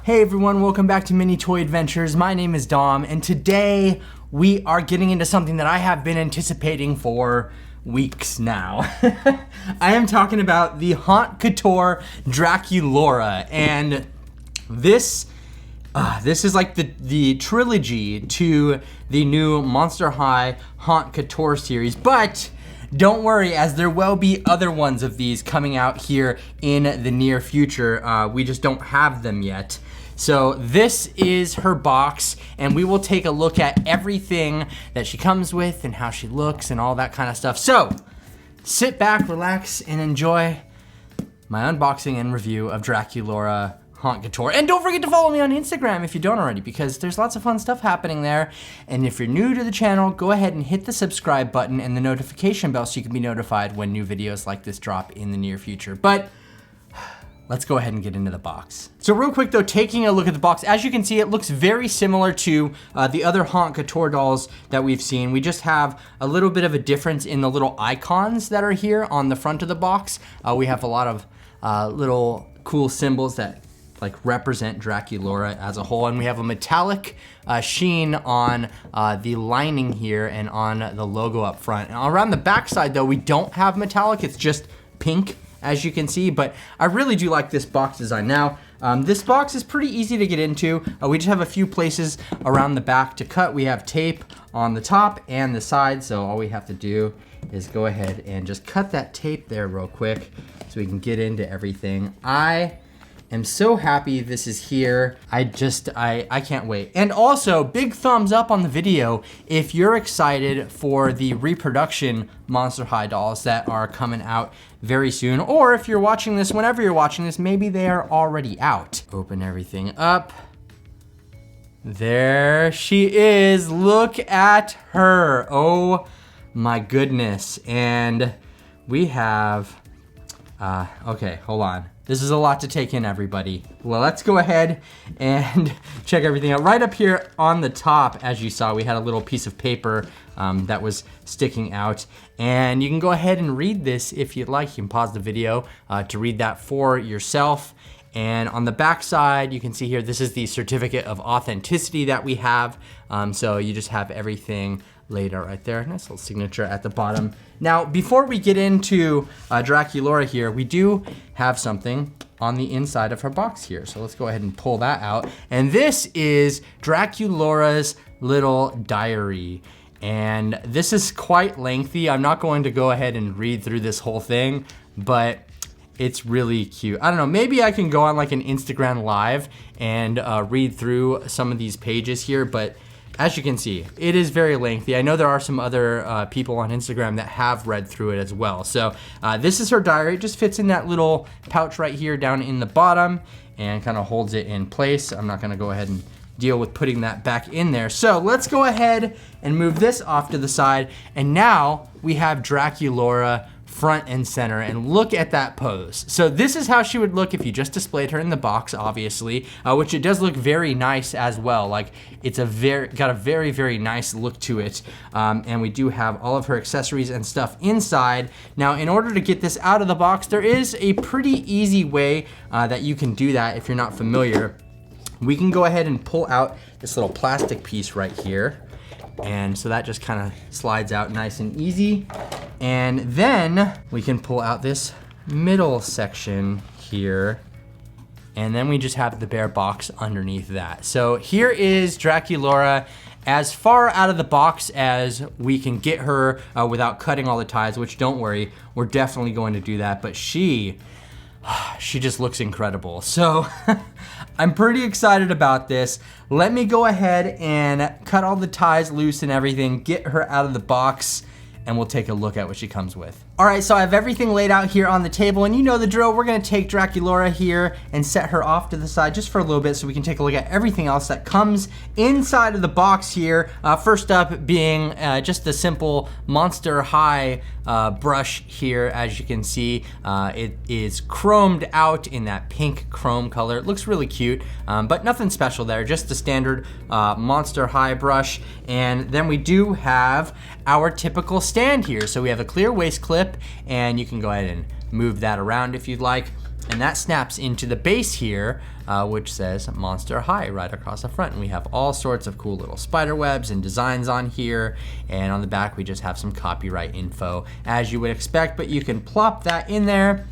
Hey everyone, welcome back to Mini Toy Adventures. My name is Dom, and today we are getting into something that I have been anticipating for weeks now. I am talking about the Couture Draculaura, and this is like the trilogy to the new Monster High Couture series, but don't worry, as there will be other ones of these coming out here in the near future. We just don't have them yet. So this is her box, and we will take a look at everything that she comes with and how she looks and all that kind of stuff. So sit back, relax, and enjoy my unboxing and review of Draculaura Couture. And don't forget to follow me on Instagram if you don't already, because there's lots of fun stuff happening there. And if you're new to the channel, go ahead and hit the subscribe button and the notification bell so you can be notified when new videos like this drop in the near future. But let's go ahead and get into the box. So real quick though, taking a look at the box, as you can see, it looks very similar to the other Couture dolls that we've seen. We just have a little bit of a difference in the little icons that are here on the front of the box. We have a lot of little cool symbols that like represent Draculaura as a whole, and we have a metallic sheen on the lining here and on the logo up front. And around the back side though, we don't have metallic, it's just pink, as you can see, but I really do like this box design. Now, this box is pretty easy to get into. We just have a few places around the back to cut. We have tape on the top and the side, so all we have to do is go ahead and just cut that tape there real quick so we can get into everything. I am so happy this is here. I can't wait. And also, big thumbs up on the video if you're excited for the reproduction Monster High dolls that are coming out very soon, or if you're watching this, whenever you're watching this, maybe they are already out. Open everything up. There she is. Look at her. Oh my goodness. And we have, okay, hold on. This is a lot to take in, everybody. Well, let's go ahead and check everything out. Right up here on the top, as you saw, we had a little piece of paper that was sticking out. And you can go ahead and read this if you'd like. You can pause the video to read that for yourself. And on the back side, you can see here, this is the certificate of authenticity that we have. So you just have everything laid out right there. Nice little signature at the bottom. Now, before we get into Draculaura here, we do have something on the inside of her box here. So let's go ahead and pull that out. And this is Draculaura's little diary. And this is quite lengthy. I'm not going to go ahead and read through this whole thing, but it's really cute. I don't know, maybe I can go on like an Instagram live and read through some of these pages here, but as you can see, it is very lengthy. I know there are some other people on Instagram that have read through it as well. So this is her diary. It just fits in that little pouch right here down in the bottom and kind of holds it in place. I'm not gonna go ahead and deal with putting that back in there. So let's go ahead and move this off to the side. And now we have Draculaura front and center, and look at that pose. So this is how she would look if you just displayed her in the box, obviously, which it does look very nice as well. Like it's got a very, very nice look to it. And we do have all of her accessories and stuff inside. Now, in order to get this out of the box, there is a pretty easy way that you can do that if you're not familiar. We can go ahead and pull out this little plastic piece right here. And so that just kind of slides out nice and easy. And then we can pull out this middle section here. And then we just have the bare box underneath that. So here is Draculaura as far out of the box as we can get her without cutting all the ties, which don't worry, we're definitely going to do that. But she just looks incredible. So I'm pretty excited about this. Let me go ahead and cut all the ties loose and everything, get her out of the box, and we'll take a look at what she comes with. All right, so I have everything laid out here on the table, and you know the drill. We're gonna take Draculaura here and set her off to the side just for a little bit so we can take a look at everything else that comes inside of the box here. First up being just the simple Monster High brush here. As you can see, it is chromed out in that pink chrome color. It looks really cute, but nothing special there, just the standard Monster High brush. And then we do have our typical stand here. So we have a clear waist clip, and you can go ahead and move that around if you'd like. And that snaps into the base here, which says Monster High right across the front. And we have all sorts of cool little spider webs and designs on here. And on the back, we just have some copyright info, as you would expect. But you can plop that in there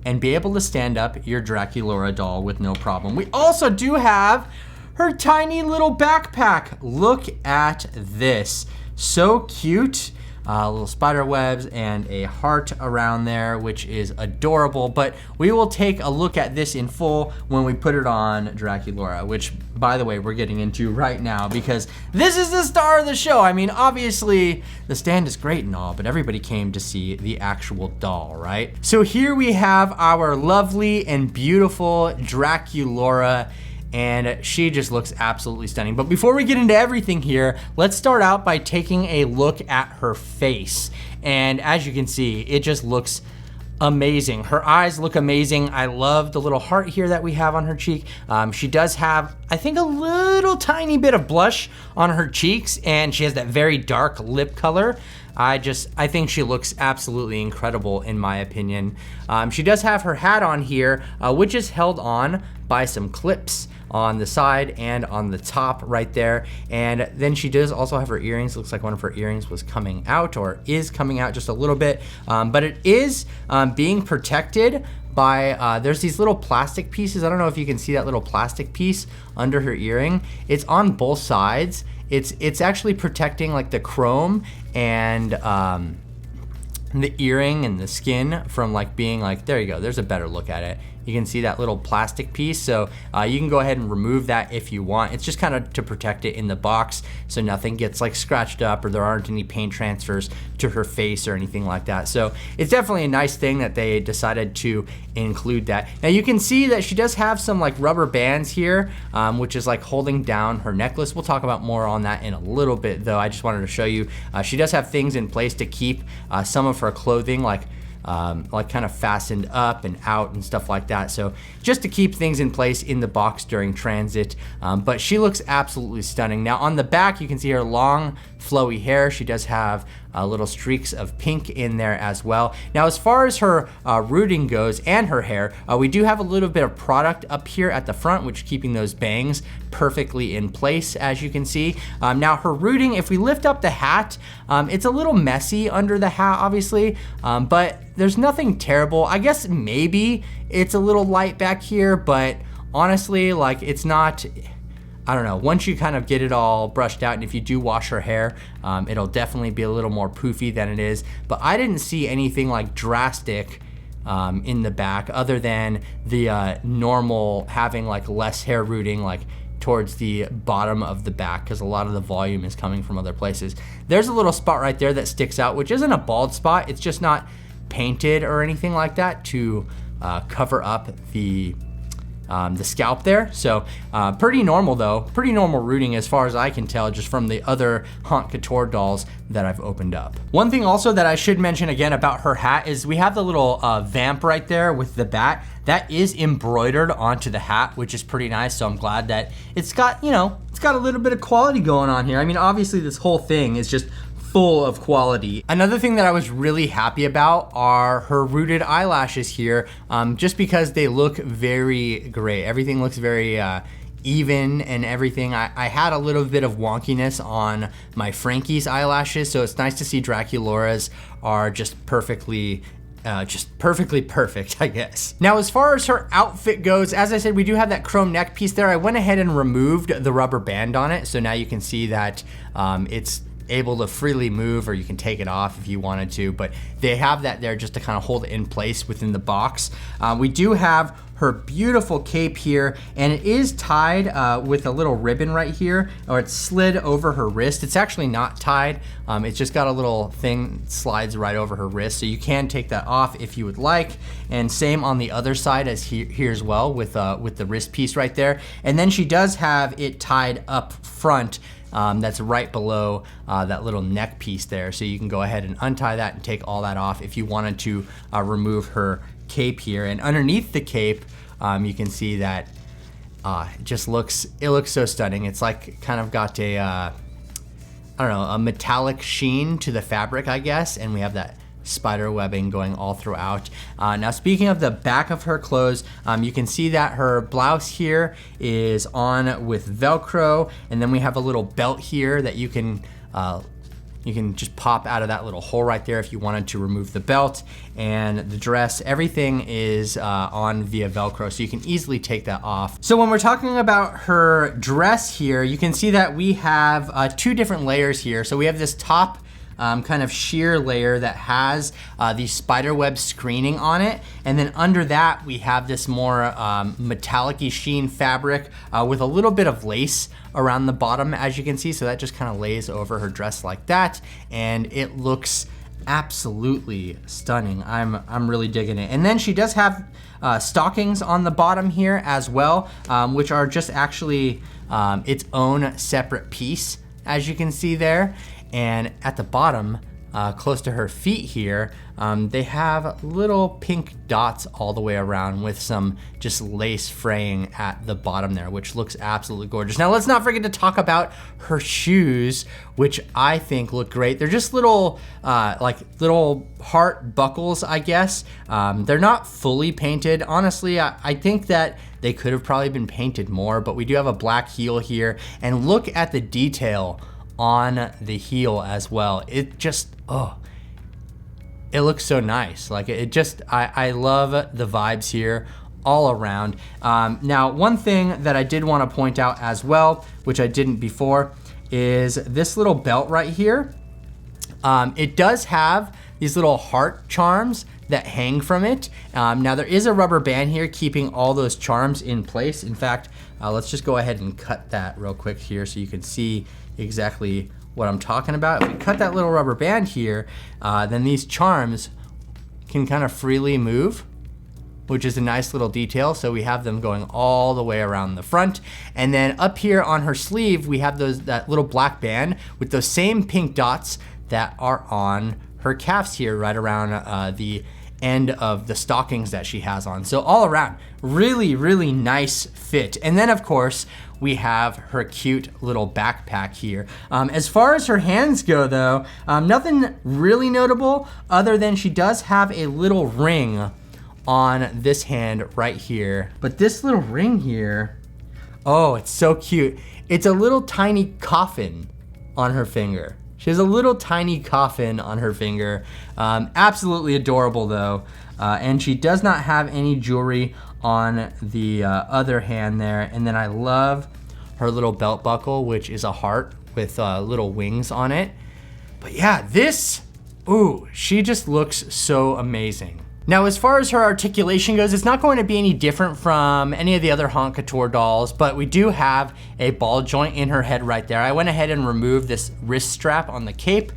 and be able to stand up your Draculaura doll with no problem. We also do have her tiny little backpack. Look at this. So cute. Little spider webs and a heart around there, which is adorable. But we will take a look at this in full when we put it on Draculaura, which, by the way, we're getting into right now because this is the star of the show. I mean, obviously, the stand is great and all, but everybody came to see the actual doll, right? So here we have our lovely and beautiful Draculaura, and she just looks absolutely stunning. But before we get into everything here, let's start out by taking a look at her face. And as you can see, it just looks amazing. Her eyes look amazing. I love the little heart here that we have on her cheek. She does have, I think, a little tiny bit of blush on her cheeks, and she has that very dark lip color. I think she looks absolutely incredible in my opinion. She does have her hat on here, which is held on by some clips on the side and on the top right there. And then she does also have her earrings. Looks like one of her earrings was coming out or is coming out just a little bit. But it is being protected by, there's these little plastic pieces. I don't know if you can see that little plastic piece under her earring. It's on both sides. It's actually protecting like the chrome and the earring and the skin from like being like, there you go, there's a better look at it. You can see that little plastic piece, so you can go ahead and remove that if you want. It's just kind of to protect it in the box so nothing gets like scratched up or there aren't any paint transfers to her face or anything like that. So it's definitely a nice thing that they decided to include that. Now you can see that she does have some like rubber bands here, which is like holding down her necklace. We'll talk about more on that in a little bit though. I just wanted to show you, she does have things in place to keep some of her clothing like kind of fastened up and out and stuff like that. So just to keep things in place in the box during transit. But she looks absolutely stunning. Now on the back, you can see her long flowy hair. She does have little streaks of pink in there as well. Now as far as her rooting goes and her hair, we do have a little bit of product up here at the front, which is keeping those bangs perfectly in place, as you can see. Now her rooting, if we lift up the hat, it's a little messy under the hat obviously, but there's nothing terrible. I guess maybe it's a little light back here, but honestly, like it's not, I don't know, once you kind of get it all brushed out, and if you do wash her hair, it'll definitely be a little more poofy than it is. But I didn't see anything like drastic in the back other than the normal having like less hair rooting like towards the bottom of the back because a lot of the volume is coming from other places. There's a little spot right there that sticks out, which isn't a bald spot. It's just not painted or anything like that to cover up the scalp there. So pretty normal though, pretty normal rooting as far as I can tell just from the other Haute Couture dolls that I've opened up. One thing also that I should mention again about her hat is we have the little vamp right there with the bat. That is embroidered onto the hat, which is pretty nice. So I'm glad that it's got, you know, it's got a little bit of quality going on here. I mean, obviously this whole thing is just full of quality. Another thing that I was really happy about are her rooted eyelashes here, just because they look very great. Everything looks very even and everything. I had a little bit of wonkiness on my Frankie's eyelashes, so it's nice to see Draculaura's are just perfectly perfect, I guess. Now, as far as her outfit goes, as I said, we do have that chrome neck piece there. I went ahead and removed the rubber band on it, so now you can see that it's able to freely move, or you can take it off if you wanted to, but they have that there just to kind of hold it in place within the box. We do have her beautiful cape here, and it is tied with a little ribbon right here, or it's slid over her wrist. It's actually not tied. It's just got a little thing that slides right over her wrist, so you can take that off if you would like. And same on the other side as here as well with the wrist piece right there. And then she does have it tied up front. That's right below that little neck piece there. So you can go ahead and untie that and take all that off if you wanted to remove her cape here. And underneath the cape, you can see that it looks so stunning. It's like kind of got a, I don't know, a metallic sheen to the fabric, I guess. And we have that spider webbing going all throughout. Now speaking of the back of her clothes, you can see that her blouse here is on with Velcro, and then we have a little belt here that you can just pop out of that little hole right there if you wanted to remove the belt. And the dress, everything is on via Velcro, so you can easily take that off. So when we're talking about her dress here, you can see that we have 2 different layers here. So we have this top kind of sheer layer that has the spiderweb screening on it. And then under that, we have this more metallic-y sheen fabric with a little bit of lace around the bottom, as you can see. So that just kind of lays over her dress like that. And it looks absolutely stunning. I'm really digging it. And then she does have stockings on the bottom here as well, which are just actually its own separate piece, as you can see there. And at the bottom, close to her feet here, they have little pink dots all the way around with some just lace fraying at the bottom there, which looks absolutely gorgeous. Now let's not forget to talk about her shoes, which I think look great. They're just little, like little heart buckles, I guess. They're not fully painted. Honestly, I think that they could have probably been painted more, but we do have a black heel here, and look at the detail on the heel as well. It just, it looks so nice. Like it just, I love the vibes here all around. Now, one thing that I did want to point out as well, which I didn't before, is this little belt right here. It does have these little heart charms that hang from it. Now there is a rubber band here keeping all those charms in place. In fact, let's just go ahead and cut that real quick here so you can see exactly what I'm talking about. If we cut that little rubber band here, then these charms can kind of freely move, which is a nice little detail. So we have them going all the way around the front. And then up here on her sleeve, we have that little black band with those same pink dots that are on her calves here, right around the end of the stockings that she has on. So all around, really, really nice fit. And then of course, we have her cute little backpack here. As far as her hands go though, nothing really notable other than she does have a little ring on this hand right here. But this little ring here, oh, it's so cute. It's a little tiny coffin on her finger. She has a little tiny coffin on her finger. Absolutely adorable though. And she does not have any jewelry on the other hand there. And then I love her little belt buckle, which is a heart with little wings on it. But yeah, this, ooh, she just looks so amazing. Now, as far as her articulation goes, it's not going to be any different from any of the other Haute Couture dolls, but we do have a ball joint in her head right there. I went ahead and removed this wrist strap on the cape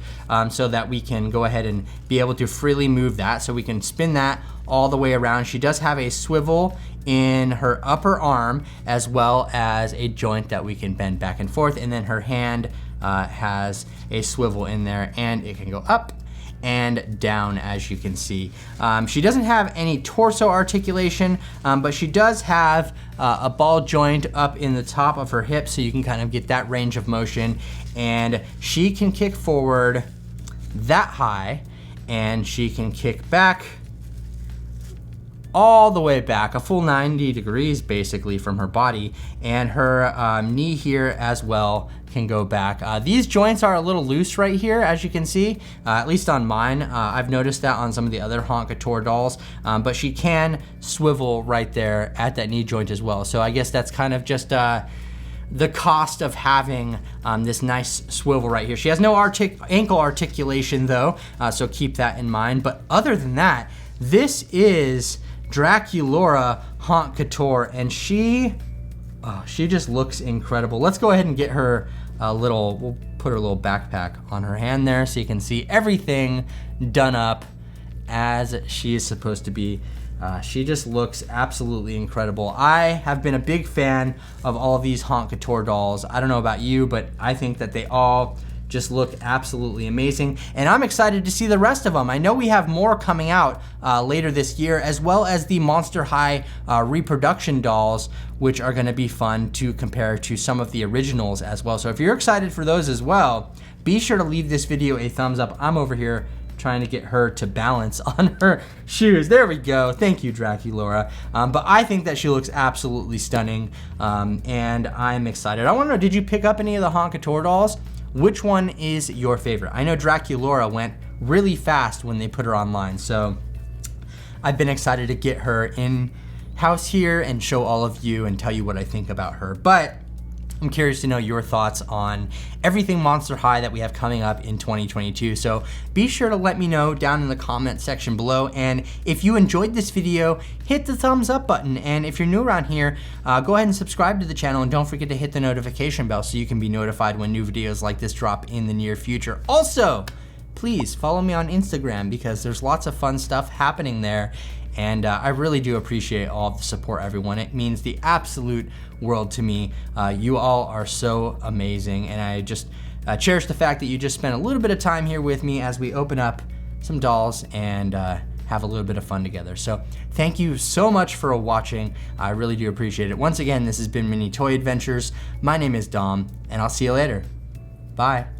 so that we can go ahead and be able to freely move that, so we can spin that all the way around. She does have a swivel in her upper arm, as well as a joint that we can bend back and forth, and then her hand has a swivel in there, and it can go up and down, as you can see. She doesn't have any torso articulation, but she does have a ball joint up in the top of her hip, so you can kind of get that range of motion. And she can kick forward that high, and she can kick back all the way back, a full 90 degrees basically from her body, and her knee here as well can go back. These joints are a little loose right here, as you can see, at least on mine. I've noticed that on some of the other Haute Couture dolls, but she can swivel right there at that knee joint as well. So I guess that's kind of just the cost of having this nice swivel right here. She has no ankle articulation though, so keep that in mind. But other than that, this is Draculaura Haute Couture, and she just looks incredible. Let's go ahead and get her we'll put her little backpack on her hand there so you can see everything done up as she is supposed to be. She just looks absolutely incredible. I have been a big fan of all of these Haute Couture dolls. I don't know about you, but I think that they all just look absolutely amazing, and I'm excited to see the rest of them. I know we have more coming out later this year, as well as the Monster High reproduction dolls, which are gonna be fun to compare to some of the originals as well. So if you're excited for those as well, be sure to leave this video a thumbs up. I'm over here trying to get her to balance on her shoes. There we go. Thank you, Draculaura. But I think that she looks absolutely stunning, and I'm excited. I want to know, did you pick up any of the Haute Couture dolls? Which one is your favorite? I know Draculaura went really fast when they put her online, so I've been excited to get her in house here and show all of you and tell you what I think about her. But I'm curious to know your thoughts on everything Monster High that we have coming up in 2022. So be sure to let me know down in the comment section below. And if you enjoyed this video, hit the thumbs up button. And if you're new around here, go ahead and subscribe to the channel, and don't forget to hit the notification bell so you can be notified when new videos like this drop in the near future. Also, please follow me on Instagram because there's lots of fun stuff happening there. And I really do appreciate all of the support, everyone. It means the absolute world to me. You all are so amazing, and I just cherish the fact that you just spent a little bit of time here with me as we open up some dolls and have a little bit of fun together. So thank you so much for watching. I really do appreciate it. Once again, this has been Mini Toy Adventures. My name is Dom, and I'll see you later. Bye.